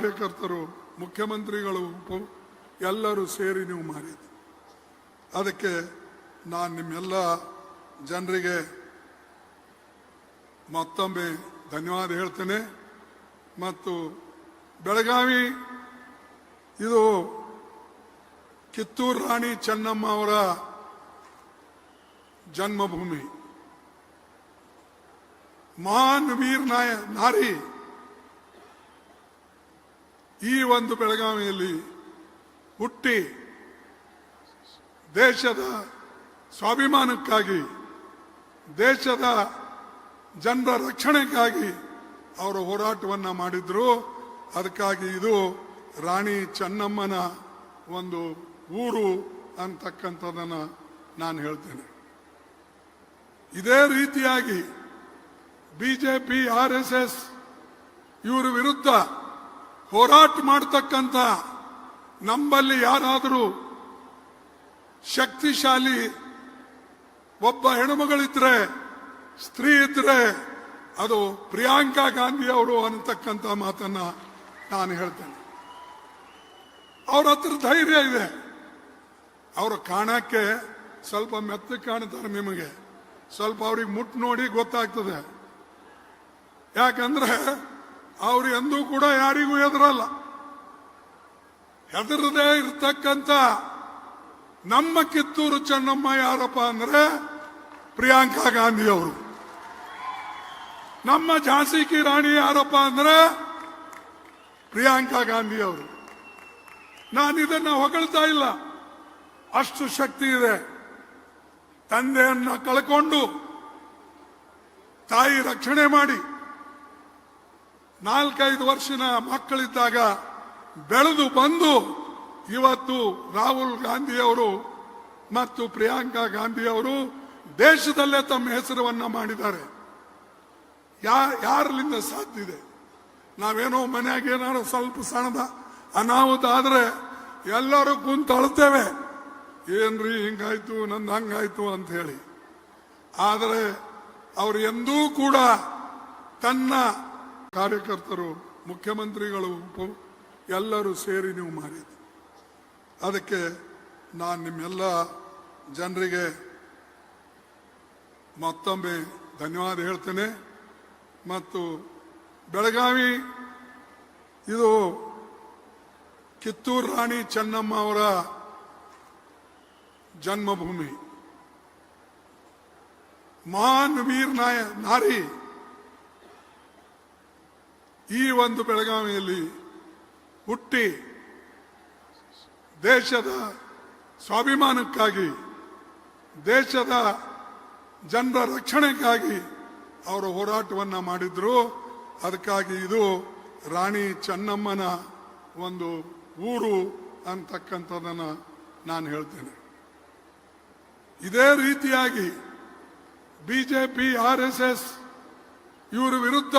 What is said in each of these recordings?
ಕಾರ್ಯಕರ್ತರು, ಮುಖ್ಯಮಂತ್ರಿಗಳು, ಎಲ್ಲರೂ ಸೇರಿ ನೀವು ಮಾಡಿದ್ರಿ. ಅದಕ್ಕೆ ನಾನು ನಿಮ್ಮೆಲ್ಲ ಜನರಿಗೆ ಮತ್ತೊಮ್ಮೆ ಧನ್ಯವಾದ ಹೇಳ್ತೇನೆ. ಮತ್ತು ಬೆಳಗಾವಿ ಇದು ಕಿತ್ತೂರು ರಾಣಿ ಚೆನ್ನಮ್ಮ ಅವರ ಜನ್ಮಭೂಮಿ. ಮಹಾನ್ ವೀರ್ ನಾರಿ ಈ ಒಂದು ಬೆಳಗಾವಿಯಲ್ಲಿ ಹುಟ್ಟಿ ದೇಶದ ಸ್ವಾಭಿಮಾನಕ್ಕಾಗಿ, ದೇಶದ ಜನರ ರಕ್ಷಣೆಗಾಗಿ ಅವರು ಹೋರಾಟವನ್ನು ಮಾಡಿದ್ರು. ಅದಕ್ಕಾಗಿ ಇದು ರಾಣಿ ಚೆನ್ನಮ್ಮನ ಒಂದು ಊರು ಅಂತಕ್ಕಂಥದ್ದನ್ನು ನಾನು ಹೇಳ್ತೇನೆ. ಇದೇ ರೀತಿಯಾಗಿ ಬಿಜೆಪಿ, RSS ಇವರ ವಿರುದ್ಧ ಹೋರಾಟ ಮಾಡತಕ್ಕಂಥ ನಮ್ಮಲ್ಲಿ ಯಾರಾದರೂ ಶಕ್ತಿಶಾಲಿ ಒಬ್ಬ ಹೆಣ್ಣುಮಗಳಿದ್ರೆ, ಸ್ತ್ರೀ ಇದ್ರೆ ಅದು ಪ್ರಿಯಾಂಕಾ ಗಾಂಧಿ ಅವರು ಅನ್ನತಕ್ಕಂಥ ಮಾತನ್ನ ನಾನು ಹೇಳ್ತೇನೆ. ಅವ್ರ ಹತ್ರ ಧೈರ್ಯ ಇದೆ. ಅವರು ಕಾಣಕ್ಕೆ ಸ್ವಲ್ಪ ಮೆತ್ತಗೆ ಕಾಣ್ತಾರೆ, ನಿಮಗೆ ಸ್ವಲ್ಪ ಅವ್ರಿಗೆ ಮುಟ್ಟು ನೋಡಿ ಗೊತ್ತಾಗ್ತದೆ. ಯಾಕಂದ್ರೆ ಅವ್ರು ಎಂದೂ ಕೂಡ ಯಾರಿಗೂ ಹೆದರಲ್ಲ. ಹೆದರದೇ ಇರ್ತಕ್ಕಂಥ ನಮ್ಮ ಕಿತ್ತೂರು ಚೆನ್ನಮ್ಮ ಯಾರಪ್ಪ ಅಂದ್ರೆ ಪ್ರಿಯಾಂಕಾ ಗಾಂಧಿ ಅವರು. ನಮ್ಮ ಝಾನ್ಸಿ ಕಿ ರಾಣಿ ಯಾರಪ್ಪ ಅಂದ್ರೆ ಪ್ರಿಯಾಂಕಾ ಗಾಂಧಿ ಅವರು. ನಾನು ಇದನ್ನ ಹೊಗಳ್ತಾ ಇಲ್ಲ, ಅಷ್ಟು ಶಕ್ತಿ ಇದೆ. ತಂದೆಯನ್ನ ಕಳ್ಕೊಂಡು ತಾಯಿ ರಕ್ಷಣೆ ಮಾಡಿ 4-5 ವರ್ಷದ ಮಕ್ಕಳಿದ್ದಾಗ ಬೆಳೆದು ಬಂದು ಇವತ್ತು ರಾಹುಲ್ ಗಾಂಧಿ ಅವರು ಮತ್ತು ಪ್ರಿಯಾಂಕಾ ಗಾಂಧಿ ಅವರು ದೇಶದಲ್ಲೇ ತಮ್ಮ ಹೆಸರನ್ನ ಮಾಡಿದ್ದಾರೆ. ಯಾರಲ್ಲಿಂದ ಸಾಧ್ಯ ಇದೆ? ನಾವೇನೋ ಮನೆಯಾಗ ಏನಾದ್ರು ಸ್ವಲ್ಪ ಸಣ್ಣದ ಅನಾಹುತ ಆದ್ರೆ ಎಲ್ಲರೂ ಕುಂತು ಅಳ್ತೇವೆ, ಏನ್ರಿ ಹಿಂಗಾಯ್ತು, ನಂದು ಹಂಗಾಯ್ತು ಅಂತ ಹೇಳಿ. ಆದರೆ ಅವರು ಎಂದೂ ಕೂಡ ತನ್ನ ಕಾರ್ಯಕರ್ತರು, ಮುಖ್ಯಮಂತ್ರಿಗಳು, ಎಲ್ಲರೂ ಸೇರಿ ನೀವು ಮಾಡಿದ್ರಿ. ಅದಕ್ಕೆ ನಾನು ನಿಮ್ಮೆಲ್ಲ ಜನರಿಗೆ ಮತ್ತೊಮ್ಮೆ ಧನ್ಯವಾದ ಹೇಳ್ತೇನೆ. ಮತ್ತು ಬೆಳಗಾವಿ ಇದು ಕಿತ್ತೂರು ರಾಣಿ ಚೆನ್ನಮ್ಮ ಅವರ ಜನ್ಮಭೂಮಿ. ಮಹಾನ್ ವೀರ್ ನಾರಿ ಈ ಒಂದು ಬೆಳಗಾವಿಯಲ್ಲಿ ಹುಟ್ಟಿ ದೇಶದ ಸ್ವಾಭಿಮಾನಕ್ಕಾಗಿ, ದೇಶದ ಜನರ ರಕ್ಷಣೆಗಾಗಿ ಅವರು ಹೋರಾಟವನ್ನು ಮಾಡಿದ್ರು. ಅದಕ್ಕಾಗಿ ಇದು ರಾಣಿ ಚೆನ್ನಮ್ಮನ ಒಂದು ಊರು ಅಂತಕ್ಕಂಥದ್ದನ್ನು ನಾನು ಹೇಳ್ತೇನೆ. ಇದೇ ರೀತಿಯಾಗಿ ಬಿಜೆಪಿ, RSS ಇವರ ವಿರುದ್ಧ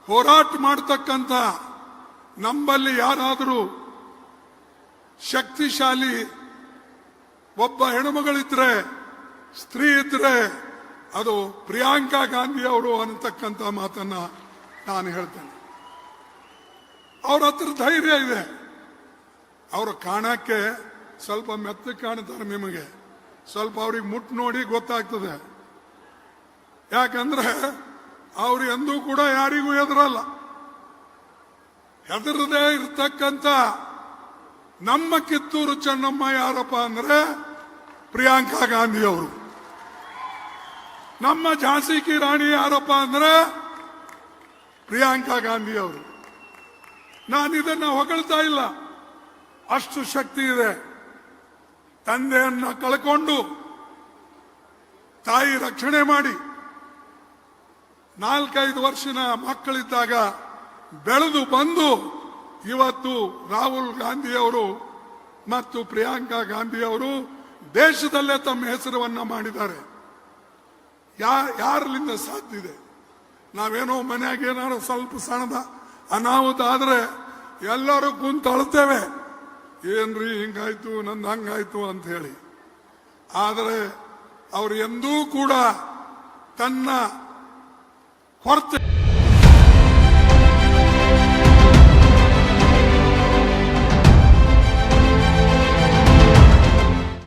ಹೋರಾಟ ಮಾಡತಕ್ಕಂಥ ನಮ್ಮಲ್ಲಿ ಯಾರಾದರೂ ಶಕ್ತಿಶಾಲಿ ಒಬ್ಬ ಹೆಣ್ಣುಮಗಳಿದ್ರೆ, ಸ್ತ್ರೀ ಇದ್ರೆ ಅದು ಪ್ರಿಯಾಂಕಾ ಗಾಂಧಿ ಅವರು ಅನ್ನತಕ್ಕಂಥ ಮಾತನ್ನ ನಾನು ಹೇಳ್ತೇನೆ. ಅವ್ರ ಹತ್ರ ಧೈರ್ಯ ಇದೆ. ಅವರು ಕಾಣಕ್ಕೆ ಸ್ವಲ್ಪ ಮೆತ್ತಗೆ ಕಾಣ್ತಾರೆ, ನಿಮಗೆ ಸ್ವಲ್ಪ ಅವ್ರಿಗೆ ಮುಟ್ಟು ನೋಡಿ ಗೊತ್ತಾಗ್ತದೆ. ಯಾಕಂದ್ರೆ ಅವ್ರು ಎಂದೂ ಕೂಡ ಯಾರಿಗೂ ಹೆದರಲ್ಲ. ಹೆದರದೇ ಇರ್ತಕ್ಕಂಥ ನಮ್ಮ ಕಿತ್ತೂರು ಚೆನ್ನಮ್ಮ ಯಾರಪ್ಪ ಅಂದ್ರೆ ಪ್ರಿಯಾಂಕಾ ಗಾಂಧಿ ಅವರು. ನಮ್ಮ ಝಾನ್ಸಿ ಕಿ ರಾಣಿ ಯಾರಪ್ಪ ಅಂದ್ರೆ ಪ್ರಿಯಾಂಕಾ ಗಾಂಧಿ ಅವರು. ನಾನು ಇದನ್ನ ಹೊಗಳ್ತಾ ಇಲ್ಲ, ಅಷ್ಟು ಶಕ್ತಿ ಇದೆ. ತಂದೆಯನ್ನ ಕಳ್ಕೊಂಡು ತಾಯಿ ರಕ್ಷಣೆ ಮಾಡಿ 4-5 ವರ್ಷದ ಮಕ್ಕಳಿದ್ದಾಗ ಬೆಳೆದು ಬಂದು ಇವತ್ತು ರಾಹುಲ್ ಗಾಂಧಿ ಅವರು ಮತ್ತು ಪ್ರಿಯಾಂಕಾ ಗಾಂಧಿ ಅವರು ದೇಶದಲ್ಲೇ ತಮ್ಮ ಹೆಸರನ್ನ ಮಾಡಿದ್ದಾರೆ. ಯಾರಲ್ಲಿಂದ ಸಾಧ್ಯ ಇದೆ? ನಾವೇನೋ ಮನೆಯಾಗ ಏನಾದ್ರು ಸ್ವಲ್ಪ ಸಣ್ಣದ ಅನಾಹುತ ಆದ್ರೆ ಎಲ್ಲರೂ ಕುಂತು ಅಳ್ತೇವೆ, ಏನ್ರಿ ಹಿಂಗಾಯ್ತು, ನಂದು ಹಂಗಾಯ್ತು ಅಂತ ಹೇಳಿ. ಆದರೆ ಅವರು ಎಂದೂ ಕೂಡ ತನ್ನ ಹೊರತು